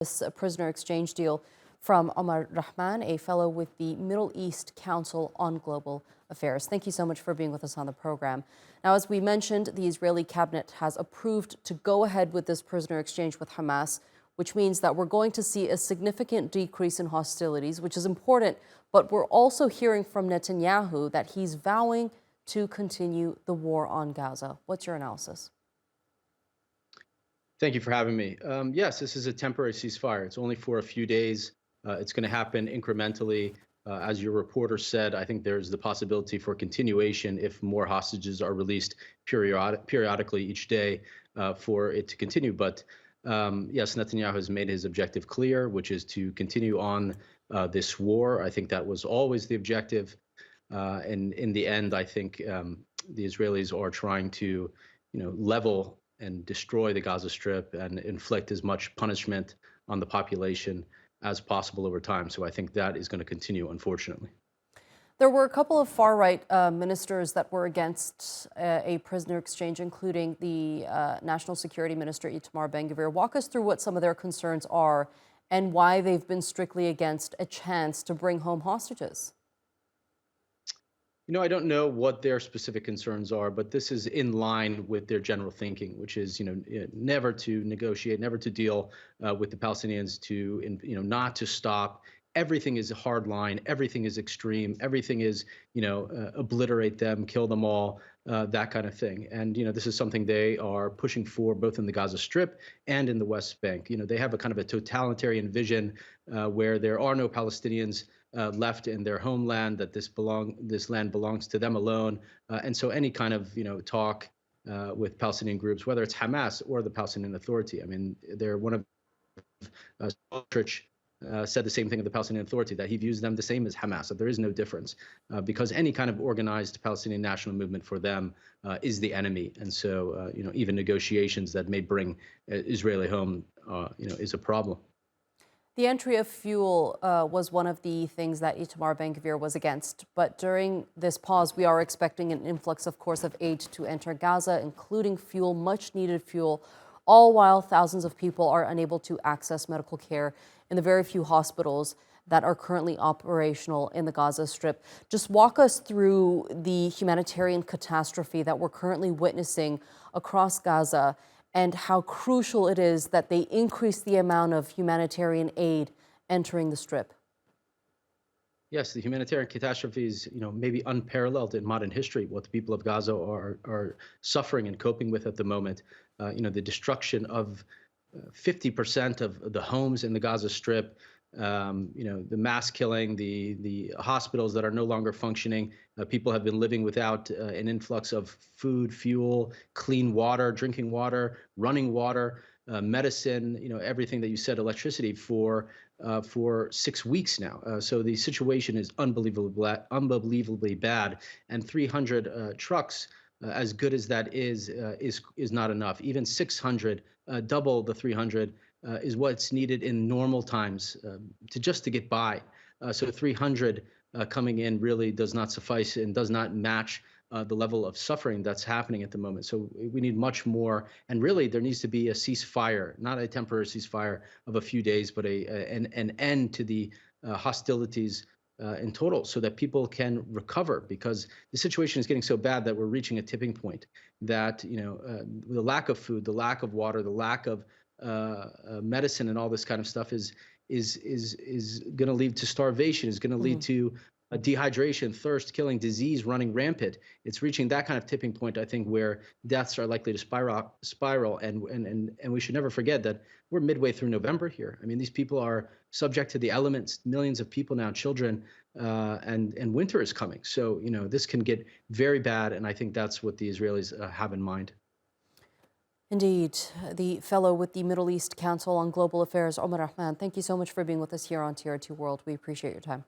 this prisoner exchange deal from Omar Rahman, a fellow with the Middle East Council on Global Affairs. Thank you so much for being with us on the program. Now, as we mentioned, the Israeli cabinet has approved to go ahead with this prisoner exchange with Hamas, which means that we're going to see a significant decrease in hostilities, which is important. But we're also hearing from Netanyahu that he's vowing to continue the war on Gaza. What's your analysis? Thank you for having me. Yes, this is a temporary ceasefire. It's only for a few days. It's going to happen incrementally. As your reporter said, I think there's the possibility for continuation if more hostages are released periodically each day for it to continue. But yes, Netanyahu has made his objective clear, which is to continue on this war. I think that was always the objective. And in the end, I think the Israelis are trying to, level and destroy the Gaza Strip and inflict as much punishment on the population as possible over time. So I think that is going to continue, unfortunately. There were a couple of far-right ministers that were against a prisoner exchange, including the National Security Minister, Itamar Ben-gvir. Walk us through what some of their concerns are and why they've been strictly against a chance to bring home hostages. I don't know what their specific concerns are, but this is in line with their general thinking, which is, never to negotiate, never to deal with the Palestinians, not to stop. Everything is a hard line. Everything is extreme. Everything is, obliterate them, kill them all, that kind of thing. And, this is something they are pushing for both in the Gaza Strip and in the West Bank. They have a kind of a totalitarian vision where there are no Palestinians left in their homeland, that this land belongs to them alone. And so any kind of, talk with Palestinian groups, whether it's Hamas or the Palestinian Authority. I mean, they're one of Church said the same thing of the Palestinian Authority, that he views them the same as Hamas, that there is no difference because any kind of organized Palestinian national movement for them is the enemy. And so, even negotiations that may bring Israeli home, is a problem. The entry of fuel was one of the things that Itamar Ben-gvir was against. But during this pause, we are expecting an influx, of course, of aid to enter Gaza, including fuel, much needed fuel, all while thousands of people are unable to access medical care in the very few hospitals that are currently operational in the Gaza Strip. Just walk us through the humanitarian catastrophe that we're currently witnessing across Gaza and how crucial it is that they increase the amount of humanitarian aid entering the Strip. Yes, the humanitarian catastrophe is, maybe unparalleled in modern history. What the people of Gaza are suffering and coping with at the moment. The destruction of 50% of the homes in the Gaza Strip. The mass killing, the hospitals that are no longer functioning. People have been living without an influx of food, fuel, clean water, drinking water, running water, medicine, everything that you said, electricity for 6 weeks now. So the situation is unbelievably bad. And 300 trucks, as good as that is not enough. Even 600, double the 300, is what's needed in normal times to get by. So 300 coming in really does not suffice and does not match the level of suffering that's happening at the moment. So we need much more. And really, there needs to be a ceasefire, not a temporary ceasefire of a few days, but an end to the hostilities in total, so that people can recover, because the situation is getting so bad that we're reaching a tipping point, that the lack of food, the lack of water, the lack of medicine and all this kind of stuff is going to lead to starvation, is going to lead to dehydration, thirst, killing, disease running rampant. It's reaching that kind of tipping point, I think, where deaths are likely to spiral. And we should never forget that we're midway through November here. I mean, these people are subject to the elements, millions of people now, children, and winter is coming. So, this can get very bad. And I think that's what the Israelis have in mind. Indeed. The fellow with the Middle East Council on Global Affairs, Omar Rahman, thank you so much for being with us here on TRT World. We appreciate your time.